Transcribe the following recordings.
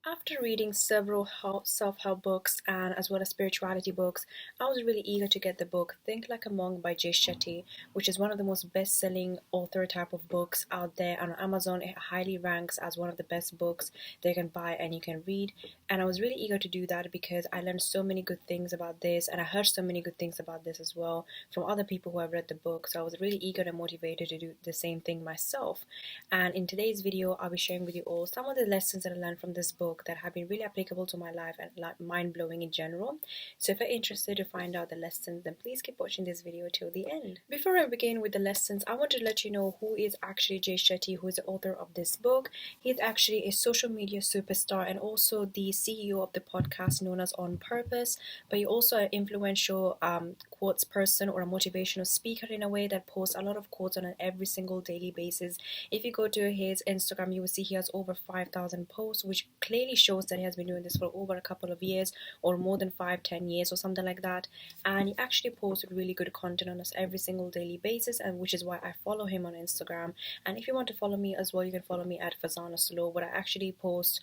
After reading several self-help books and as well as spirituality books, I was really eager to get the book Think Like a Monk by Jay Shetty, which is one of the most best-selling author type of books out there. And on Amazon, it highly ranks as one of the best books that you can buy and you can read. And I was really eager to do that because I learned so many good things about this, and I heard so many good things about this as well from other people who have read the book. So I was really eager and motivated to do the same thing myself. And in today's video, I'll be sharing with you all some of the lessons that I learned from this book that have been really applicable to my life and mind-blowing in general. So if you're interested to find out the lessons, then please keep watching this video till the end. Before I begin with the lessons, I want to let you know who is actually Jay Shetty, who is the author of this book. He's actually a social media superstar and also the CEO of the podcast known as On Purpose, but he's also an influential quotes person or a motivational speaker in a way that posts a lot of quotes on an every single daily basis. If you go to his Instagram, you will see he has over 5,000 posts, which clearly shows that he has been doing this for over a couple of years or more than 5-10 years or something like that. And he actually posts really good content on us every single daily basis, and which is why I follow him on Instagram. And if you want to follow me as well, you can follow me at farzanaslaw, where I actually post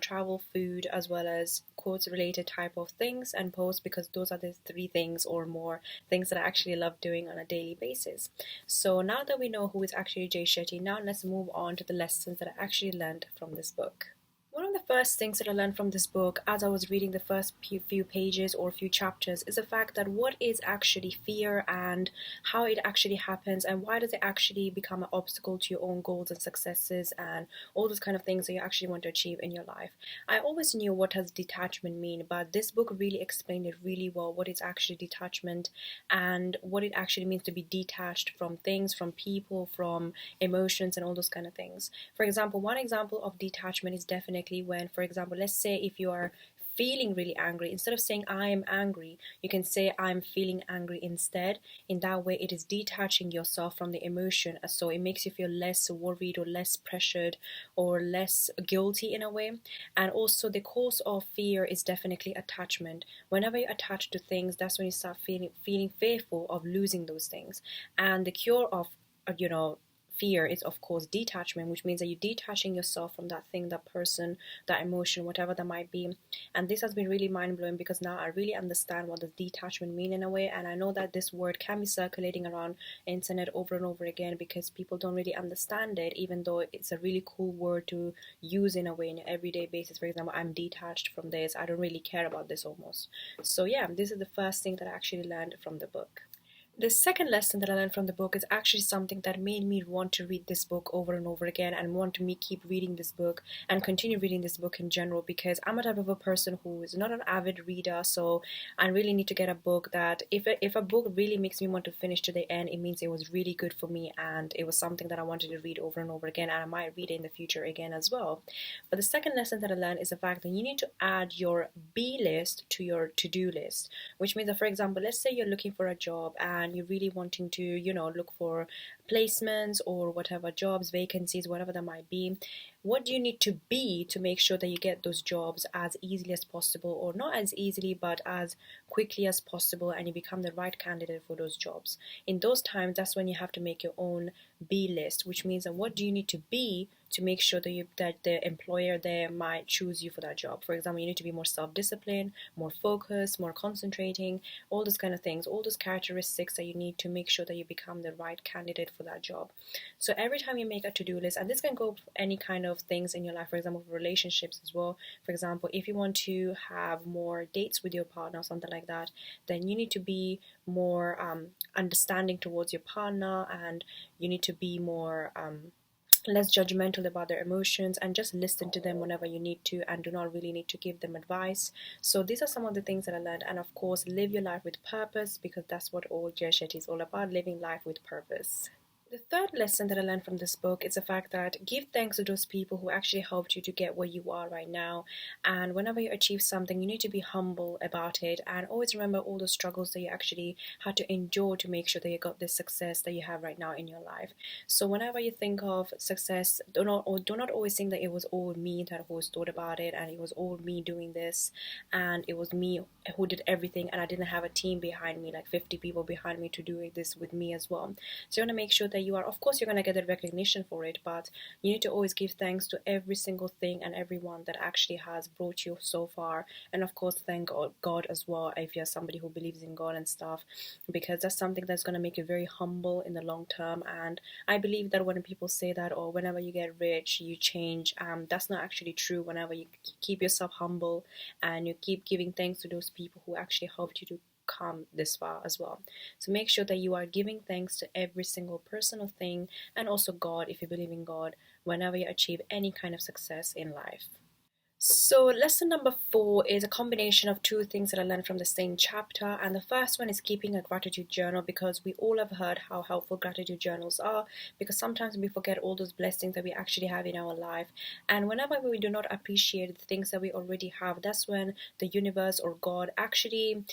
travel, food, as well as quotes related type of things and posts, because those are the 3 things or more things that I actually love doing on a daily basis. So now that we know who is actually Jay Shetty, now let's move on to the lessons that I actually learned from this book. One of the first things that I learned from this book as I was reading the first few pages or few chapters is the fact that what is actually fear and how it actually happens, and why does it actually become an obstacle to your own goals and successes and all those kind of things that you actually want to achieve in your life. I always knew what does detachment mean, but this book really explained it really well, what is actually detachment and what it actually means to be detached from things, from people, from emotions and all those kind of things. For example, one example of detachment is definitely when, for example, let's say if you are feeling really angry, instead of saying I am angry, you can say I'm feeling angry instead. In that way, it is detaching yourself from the emotion, so it makes you feel less worried or less pressured or less guilty in a way. And also the cause of fear is definitely attachment. Whenever you attach to things, that's when you start feeling fearful of losing those things. And the cure of fear is of course detachment, which means that you're detaching yourself from that thing, that person, that emotion, whatever that might be. And this has been really mind-blowing because now I really understand what does detachment mean in a way. And I know that this word can be circulating around internet over and over again because people don't really understand it, even though it's a really cool word to use in a way in an everyday basis. For example, I'm detached from this, I don't really care about this almost. So yeah, this is the first thing that I actually learned from the book. The second lesson that I learned from the book is actually something that made me want to read this book over and over again and want to keep reading this book and continue reading this book in general, because I'm a type of a person who is not an avid reader. So I really need to get a book that if a book really makes me want to finish to the end, it means it was really good for me and it was something that I wanted to read over and over again, and I might read it in the future again as well. But the second lesson that I learned is the fact that you need to add your B list to your to-do list, which means that, for example, let's say you're looking for a job and you're really wanting to look for placements or whatever, jobs, vacancies, whatever that might be. What do you need to be to make sure that you get those jobs as easily as possible, or not as easily but as quickly as possible, and you become the right candidate for those jobs? In those times, that's when you have to make your own B list, which means that what do you need to be to make sure that the employer there might choose you for that job. For example, you need to be more self-disciplined, more focused, more concentrating, all those kind of things, all those characteristics that you need to make sure that you become the right candidate for that job. So every time you make a to-do list, and this can go for any kind of things in your life, for example, relationships as well. For example, if you want to have more dates with your partner or something like that, then you need to be more understanding towards your partner, and you need to be more less judgmental about their emotions, and just listen to them whenever you need to, and do not really need to give them advice. So these are some of the things that I learned. And of course, live your life with purpose, because that's what all Jay Shetty is all about, living life with purpose. The third lesson that I learned from this book is the fact that give thanks to those people who actually helped you to get where you are right now. And whenever you achieve something, you need to be humble about it, and always remember all the struggles that you actually had to endure to make sure that you got this success that you have right now in your life. So whenever you think of success, do not always think that it was all me that always thought about it, and it was all me doing this, and it was me who did everything, and I didn't have a team behind me, like 50 people behind me to do this with me as well. So you want to make sure that that you are, of course you're going to get the recognition for it, but you need to always give thanks to every single thing and everyone that actually has brought you so far. And of course thank God as well, if you're somebody who believes in God and stuff, because that's something that's going to make you very humble in the long term. And I believe that when people say that, or whenever you get rich you change, that's not actually true. Whenever you keep yourself humble and you keep giving thanks to those people who actually helped you to come this far as well. So make sure that you are giving thanks to every single person or thing, and also God if you believe in God, whenever you achieve any kind of success in life. So lesson number 4 is a combination of two things that I learned from the same chapter, and the first one is keeping a gratitude journal, because we all have heard how helpful gratitude journals are, because sometimes we forget all those blessings that we actually have in our life, and whenever we do not appreciate the things that we already have, that's when the universe or God actually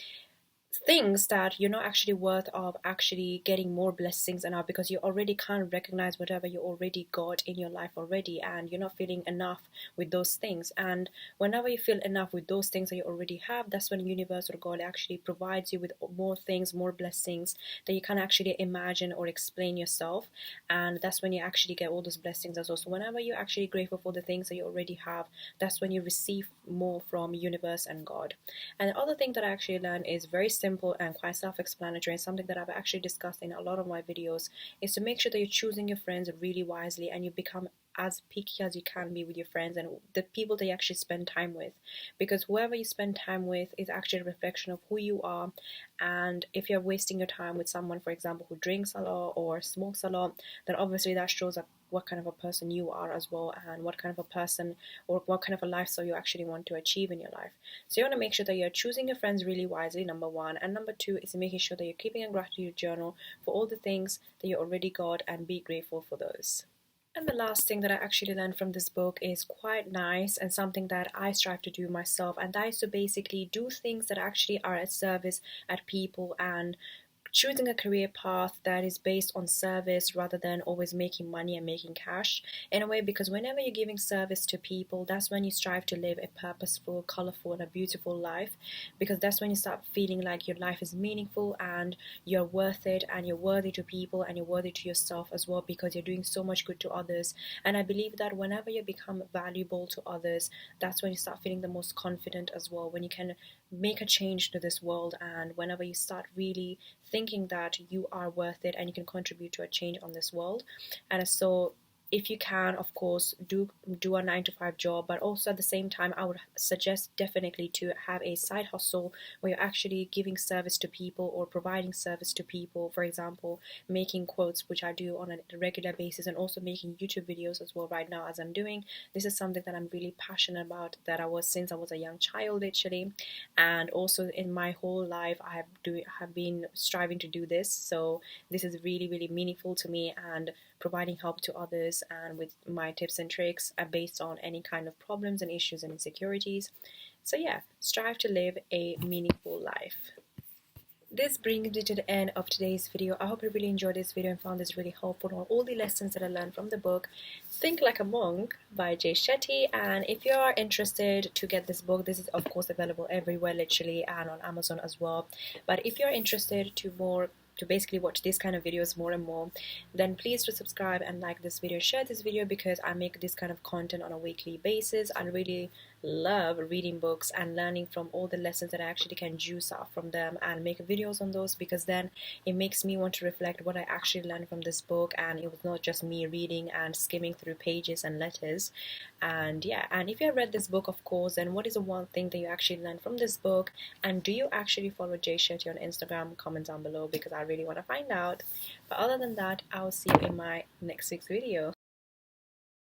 things that you're not actually worth of actually getting more blessings and all, because you already can't recognize whatever you already got in your life already, and you're not feeling enough with those things. And whenever you feel enough with those things that you already have, that's when universe or God actually provides you with more things, more blessings that you can't actually imagine or explain yourself, and that's when you actually get all those blessings as well. So whenever you're actually grateful for the things that you already have, that's when you receive more from universe and God. And the other thing that I actually learned is very simple and quite self-explanatory, and something that I've actually discussed in a lot of my videos, is to make sure that you're choosing your friends really wisely, and you become as picky as you can be with your friends and the people that you actually spend time with, because whoever you spend time with is actually a reflection of who you are. And if you're wasting your time with someone, for example, who drinks a lot or smokes a lot, then obviously that shows up what kind of a person you are as well, and what kind of a person or what kind of a lifestyle you actually want to achieve in your life. So you want to make sure that you're choosing your friends really wisely, number 1, and number 2 is making sure that you're keeping a gratitude journal for all the things that you already got, and be grateful for those. And the last thing that I actually learned from this book is quite nice, and something that I strive to do myself, and that is to basically do things that actually are at service at people, and choosing a career path that is based on service rather than always making money and making cash in a way, because whenever you're giving service to people, that's when you strive to live a purposeful, colorful and a beautiful life, because that's when you start feeling like your life is meaningful and you're worth it, and you're worthy to people, and you're worthy to yourself as well, because you're doing so much good to others. And I believe that whenever you become valuable to others, that's when you start feeling the most confident as well, when you can make a change to this world, and whenever you start really thinking that you are worth it and you can contribute to a change on this world. And so if you can, of course, do a 9 to 5 job, but also at the same time I would suggest definitely to have a side hustle where you're actually giving service to people or providing service to people. For example, making quotes, which I do on a regular basis, and also making YouTube videos as well right now as I'm doing. This is something that I'm really passionate about, that I was since I was a young child literally, and also in my whole life I have been striving to do this. So this is really, really meaningful to me, and providing help to others, and with my tips and tricks are based on any kind of problems and issues and insecurities. So yeah, strive to live a meaningful life. This brings me to the end of today's video. I hope you really enjoyed this video and found this really helpful on all the lessons that I learned from the book Think Like a Monk by Jay Shetty. And if you are interested to get this book, this is of course available everywhere literally, and on Amazon as well. But if you're interested to basically watch these kind of videos more and more, then please do subscribe and like this video, share this video, because I make this kind of content on a weekly basis. I really love reading books and learning from all the lessons that I actually can juice out from them and make videos on those, because then it makes me want to reflect what I actually learned from this book, and it was not just me reading and skimming through pages and letters. And yeah, and if you have read this book, of course, then what is the one thing that you actually learned from this book, and do you actually follow Jay Shetty on Instagram? Comment down below, because I really want to find out. But other than that, I'll see you in my next week's video.